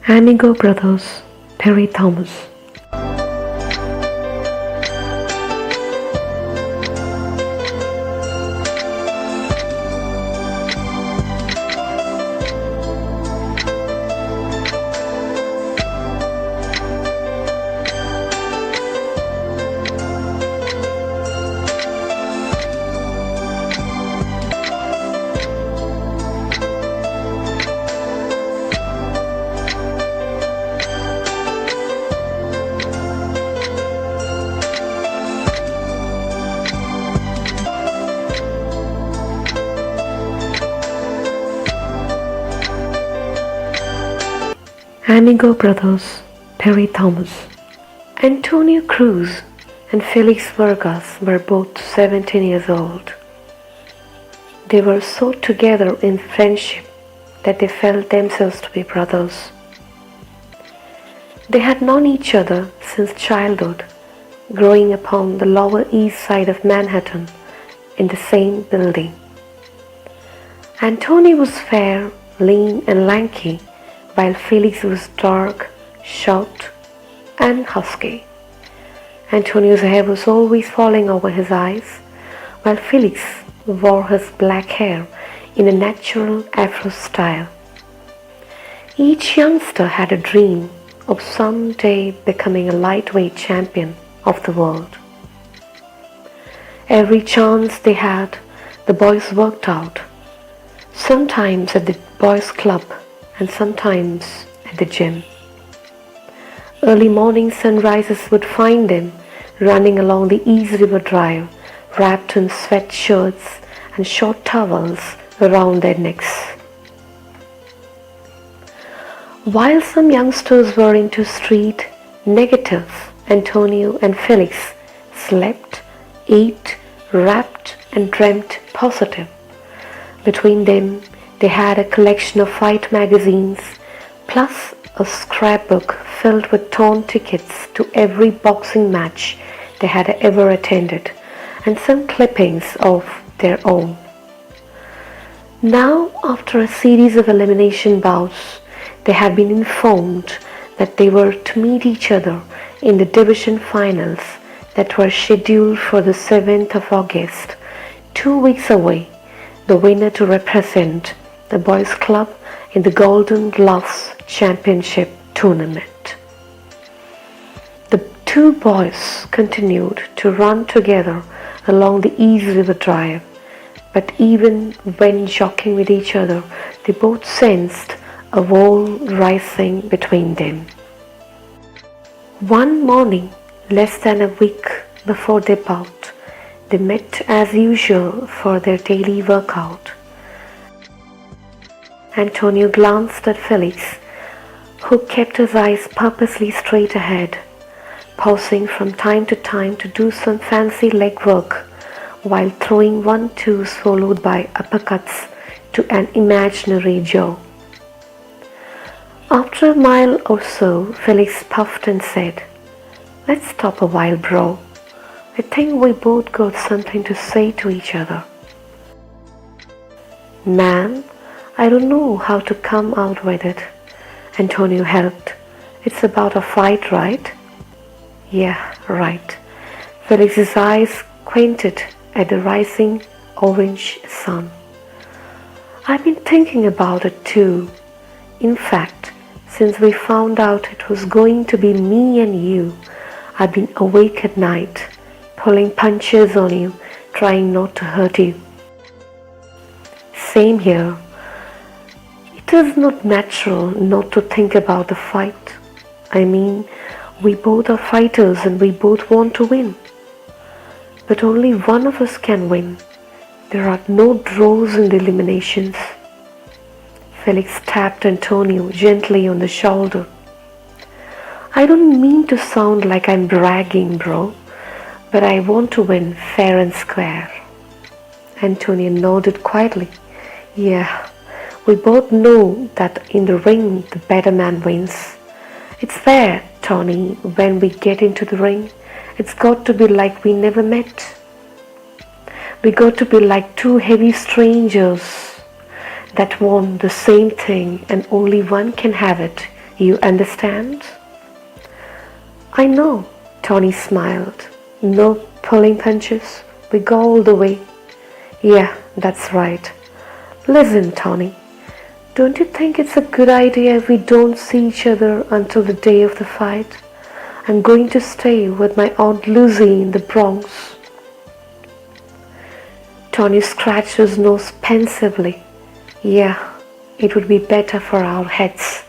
Amigo Brothers, Piri Thomas. Amigo Brothers, Piri Thomas. Antonio Cruz and Felix Vargas were both 17 years old. They were so together in friendship that they felt themselves to be brothers. They had known each other since childhood, growing upon the Lower East Side of Manhattan in the same building. Antonio was fair, lean and lanky, while Felix was dark, short and husky. Antonio's hair was always falling over his eyes, while Felix wore his black hair in a natural afro style. Each youngster had a dream of someday becoming a lightweight champion of the world. Every chance they had, the boys worked out, sometimes at the boys' club and sometimes at the gym. Early morning sunrises would find them running along the East River Drive, wrapped in sweatshirts and short towels around their necks. While some youngsters were into street negative, Antonio and Felix slept, ate, rapped and dreamt positive. Between them, they had a collection of fight magazines, plus a scrapbook filled with torn tickets to every boxing match they had ever attended, and some clippings of their own. Now, after a series of elimination bouts, they had been informed that they were to meet each other in the division finals that were scheduled for the 7th of August, 2 weeks away, the winner to represent the boys' club in the Golden Gloves Championship tournament. The two boys continued to run together along the East River Drive, but even when jockeying with each other, they both sensed a wall rising between them. One morning, less than a week before their bout, they met as usual for their daily workout. Antonio glanced at Felix, who kept his eyes purposely straight ahead, pausing from time to time to do some fancy leg work while throwing 1-2s followed by uppercuts to an imaginary jaw. After a mile or so, Felix puffed and said, "Let's stop a while, bro. I think we both got something to say to each other." "Man, I don't know how to come out with it." Antonio helped. "It's about a fight, right?" "Yeah, right." Felix's eyes squinted at the rising orange sun. "I've been thinking about it too. In fact, since we found out it was going to be me and you, I've been awake at night, pulling punches on you, trying not to hurt you." "Same here. It is not natural not to think about the fight. I mean, we both are fighters and we both want to win. But only one of us can win. There are no draws in the eliminations." Felix tapped Antonio gently on the shoulder. "I don't mean to sound like I'm bragging, bro, but I want to win fair and square." Antonio nodded quietly. "Yeah, we both know that in the ring the better man wins. It's fair, Tony, when we get into the ring. It's got to be like we never met. We got to be like two heavy strangers that want the same thing and only one can have it You understand? I know, Tony smiled. No pulling punches. We go all the way. Yeah, that's right. Listen, Tony. Don't you think it's a good idea if we don't see each other until the day of the fight? I'm going to stay with my Aunt Lucy in the Bronx. Tony scratched his nose pensively. Yeah, it would be better for our heads.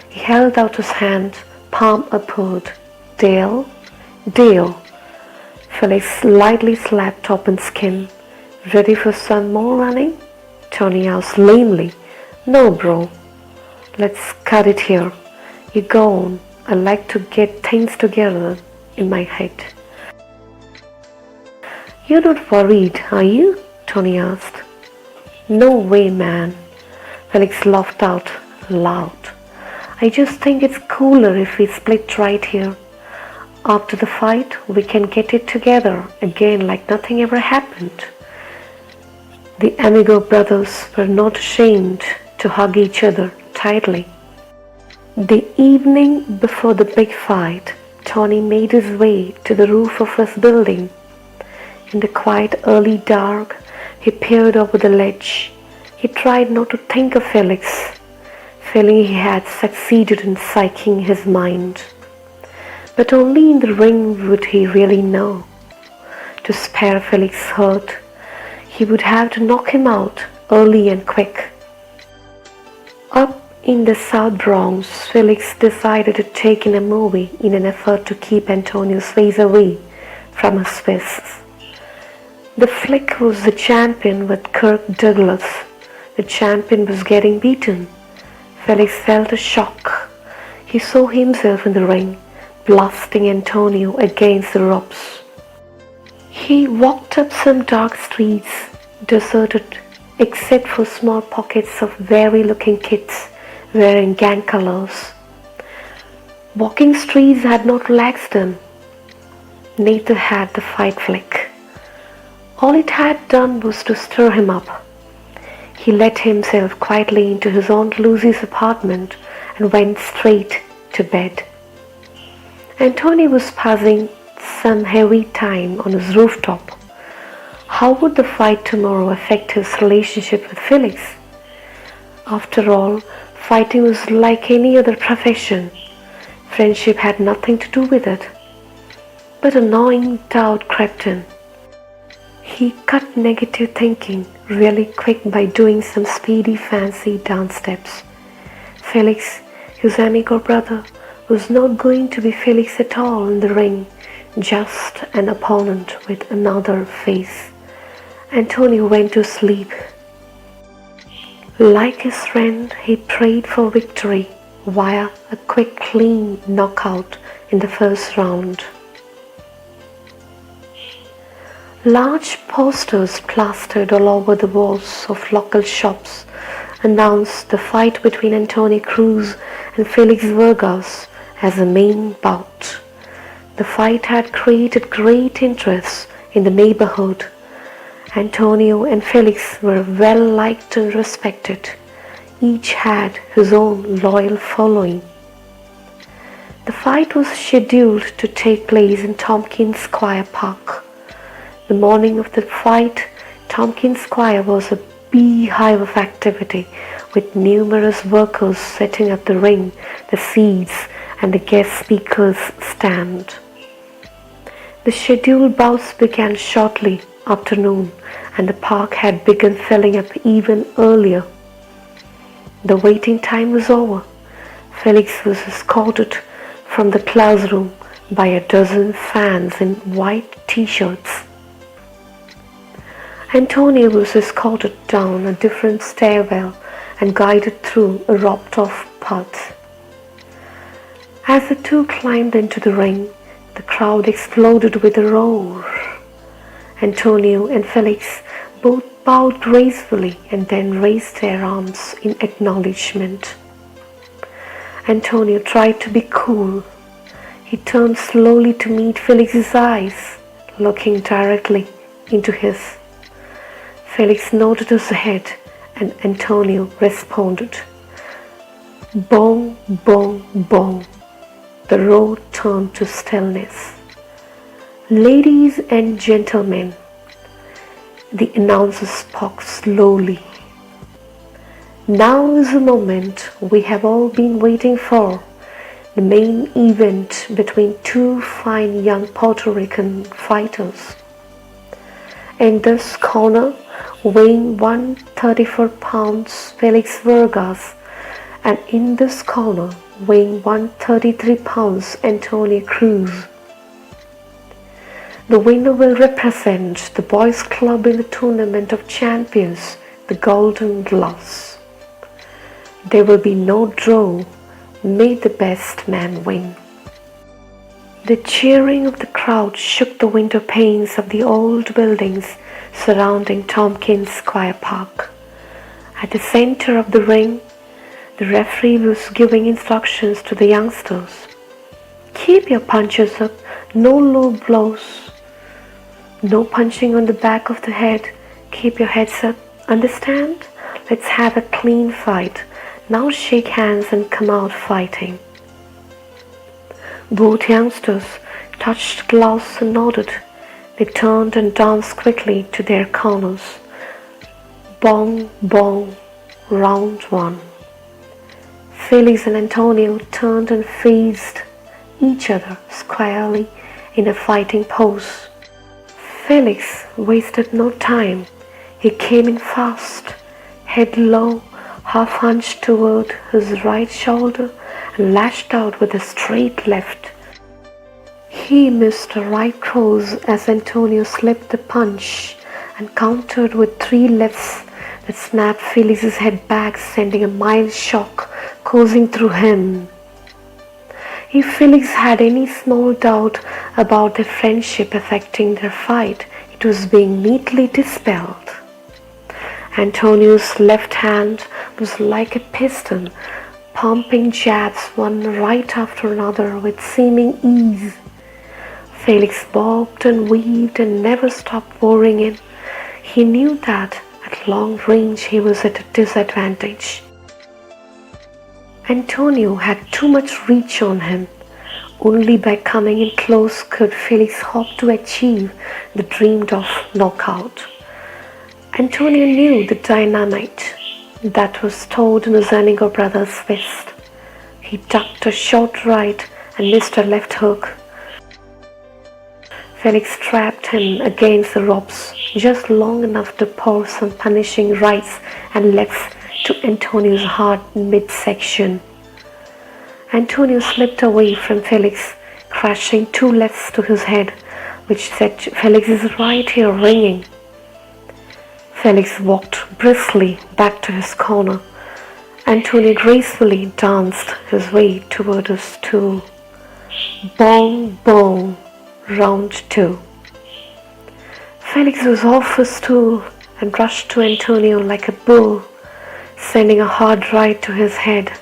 He held out his hand, palm upward. Dale? Dale. Felix lightly slapped open skin. Ready for some more running? Tony asked lamely. No, bro. Let's cut it here. You go on. I like to get things together in my head. You're not worried, are you? Tony asked. No way, man. Felix laughed out loud. I just think it's cooler if we split right here. After the fight, we can get it together again like nothing ever happened. The Amigo brothers were not ashamed to hug each other tightly. The evening before the big fight, Tony made his way to the roof of his building. In the quiet early dark, he peered over the ledge. He tried not to think of Felix, feeling he had succeeded in psyching his mind. But only in the ring would he really know. To spare Felix hurt, he would have to knock him out early and quick. Up in the South Bronx, Felix decided to take in a movie in an effort to keep Antonio's face away from his fists. The flick was The Champion with Kirk Douglas. The champion was getting beaten. Felix felt a shock. He saw himself in the ring, blasting Antonio against the ropes. He walked up some dark streets, deserted except for small pockets of wary-looking kids wearing gang colors. Walking streets had not relaxed him. Neither had the fight flick. All it had done was to stir him up. He let himself quietly into his Aunt Lucy's apartment and went straight to bed. Antonio was passing some heavy time on his rooftop. How would the fight tomorrow affect his relationship with Felix? After all, fighting was like any other profession. Friendship had nothing to do with it. But a gnawing doubt crept in. He cut negative thinking really quick by doing some speedy fancy dance steps. Felix, his amigo brother, was not going to be Felix at all in the ring, just an opponent with another face. Antonio went to sleep. Like his friend, he prayed for victory via a quick clean knockout in the first round. Large posters plastered all over the walls of local shops announced the fight between Antonio Cruz and Felix Vargas as a main bout. The fight had created great interest in the neighborhood. Antonio and Felix were well liked and respected. Each had his own loyal following. The fight was scheduled to take place in Tompkins Square Park. The morning of the fight, Tompkins Square was a beehive of activity, with numerous workers setting up the ring, the seats, and the guest speakers' stand. The scheduled bouts began shortly after noon, and the park had begun filling up even earlier. The waiting time was over. Felix was escorted from the classroom by a dozen fans in white t-shirts. Antonio was escorted down a different stairwell and guided through a roped-off path. As the two climbed into the ring, the crowd exploded with a roar. Antonio and Felix both bowed gracefully and then raised their arms in acknowledgement. Antonio tried to be cool. He turned slowly to meet Felix's eyes, looking directly into his. Felix nodded his head and Antonio responded. Bong, bong, bong. The road turned to stillness. Ladies and gentlemen, the announcer spoke slowly. Now is the moment we have all been waiting for, the main event between two fine young Puerto Rican fighters. In this corner, weighing 134 pounds, Felix Vargas, and in this corner, weighing 133 pounds, Antonio Cruz. The winner will represent the boys' club in the Tournament of Champions, the Golden Gloves. There will be no draw. May the best man win. The cheering of the crowd shook the window panes of the old buildings surrounding Tompkins Square Park. At the center of the ring, the referee was giving instructions to the youngsters. Keep your punches up, no low blows, no punching on the back of the head, keep your heads up, understand? Let's have a clean fight. Now shake hands and come out fighting. Both youngsters touched gloves and nodded. They turned and danced quickly to their corners. Bong, bong, round one. Felix and Antonio turned and faced each other squarely in a fighting pose. Felix wasted no time. He came in fast, head low, half hunched toward his right shoulder and lashed out with a straight left. He missed a right cross as Antonio slipped the punch and countered with three lefts that snapped Felix's head back, sending a mild shock coursing through him. If Felix had any small doubt about their friendship affecting their fight, it was being neatly dispelled. Antonio's left hand was like a piston, pumping jabs one right after another with seeming ease. Felix bobbed and weaved and never stopped pouring in. He knew that at long range he was at a disadvantage. Antonio had too much reach on him. Only by coming in close could Felix hope to achieve the dreamed of knockout. Antonio knew the dynamite that was stored in his Amigo brother's fist. He ducked a short right and missed a left hook. Felix trapped him against the ropes just long enough to pour some punishing rights and lefts to Antonio's heart midsection. Antonio slipped away from Felix, crashing two lefts to his head, which set Felix's right ear ringing. Felix walked briskly back to his corner. Antonio gracefully danced his way toward his stool. Bong, bong, round two. Felix was off his stool and rushed to Antonio like a bull, sending a hard right to his head.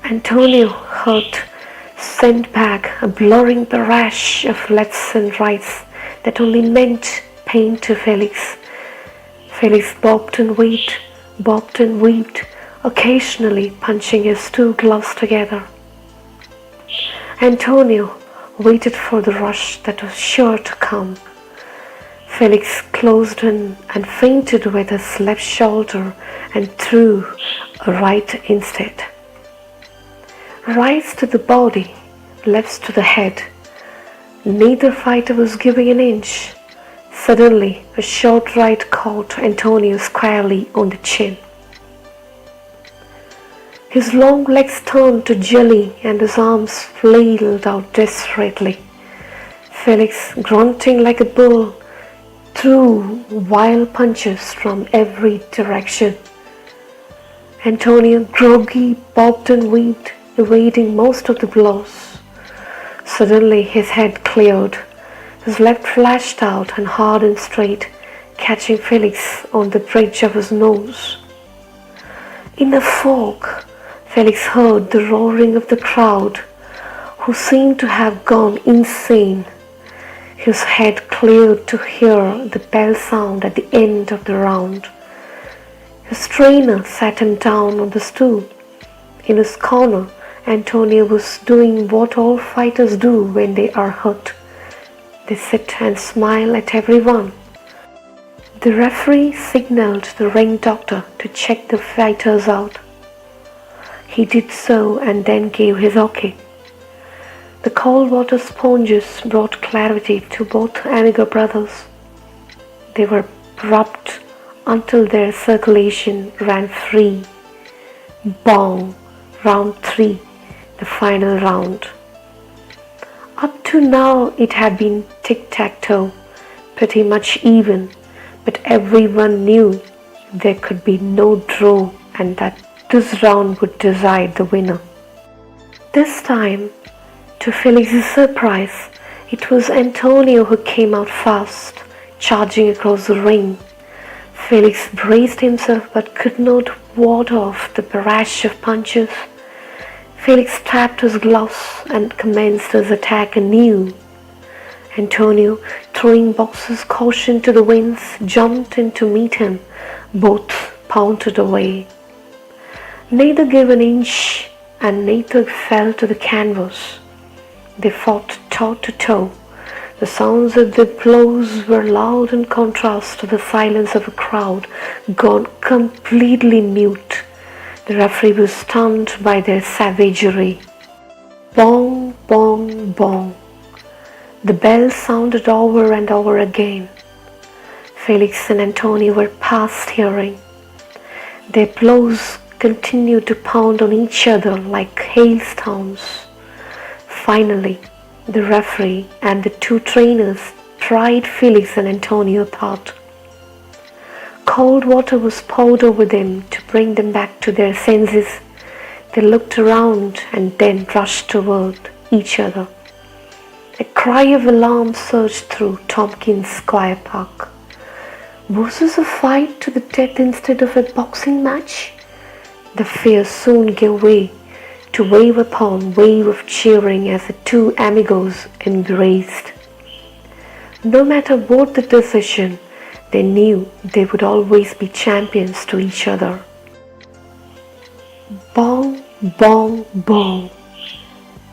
Antonio, hurt, sent back a blurring barrage of lefts and rights that only meant pain to Felix. Felix bobbed and weaved, occasionally punching his two gloves together. Antonio waited for the rush that was sure to come. Felix closed in and feinted with his left shoulder and threw a right instead. Rights to the body, lefts to the head. Neither fighter was giving an inch. Suddenly, a short right caught Antonio squarely on the chin. His long legs turned to jelly and his arms flailed out desperately. Felix, grunting like a bull, threw wild punches from every direction. Antonio, groggy, bobbed and weaved, evading most of the blows. Suddenly his head cleared. His left flashed out and hard and straight, catching Felix on the bridge of his nose. In a fog, Felix heard the roaring of the crowd, who seemed to have gone insane. His head cleared to hear the bell sound at the end of the round. His trainer sat him down on the stool. In his corner, Antonio was doing what all fighters do when they are hurt. They sit and smile at everyone. The referee signaled the ring doctor to check the fighters out. He did so and then gave his okay. The cold water sponges brought clarity to both Amigo brothers. They were rubbed until their circulation ran free. Bong! Round 3, the final round. Up to now it had been tic-tac-toe, pretty much even, but everyone knew there could be no draw and that this round would decide the winner. This time, to Felix's surprise, it was Antonio who came out fast, charging across the ring. Felix braced himself but could not ward off the barrage of punches. Felix tapped his gloves and commenced his attack anew. Antonio, throwing boxes caution to the winds, jumped in to meet him. Both pounded away. Neither gave an inch and neither fell to the canvas. They fought toe to toe. The sounds of their blows were loud in contrast to the silence of a crowd gone completely mute. The referee was stunned by their savagery. Bong, bong, bong. The bell sounded over and over again. Felix and Antonio were past hearing. Their blows continued to pound on each other like hailstones. Finally, the referee and the two trainers tried Felix and Antonio apart. Cold water was poured over them to bring them back to their senses. They looked around and then rushed toward each other. A cry of alarm surged through Tompkins Square Park. Was this a fight to the death instead of a boxing match? The fear soon gave way to wave upon wave of cheering as the two amigos embraced. No matter what the decision, they knew they would always be champions to each other. Bong, bong, bong.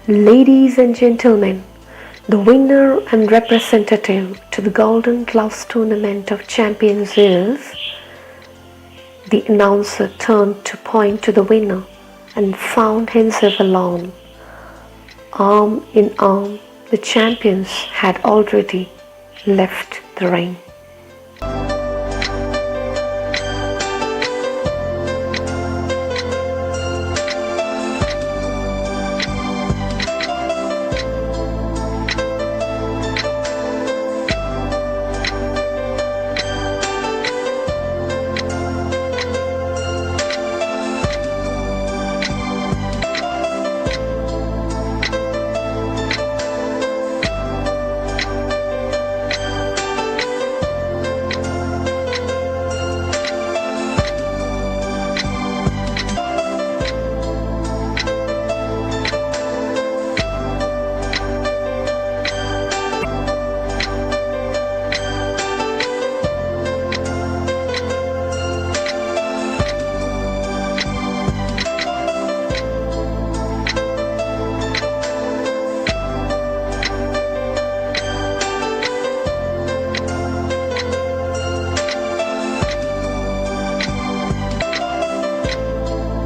Ladies and gentlemen, the winner and representative to the Golden Gloves Tournament of Champions is... The announcer turned to point to the winner and found himself alone. Arm in arm, the champions had already left the ring.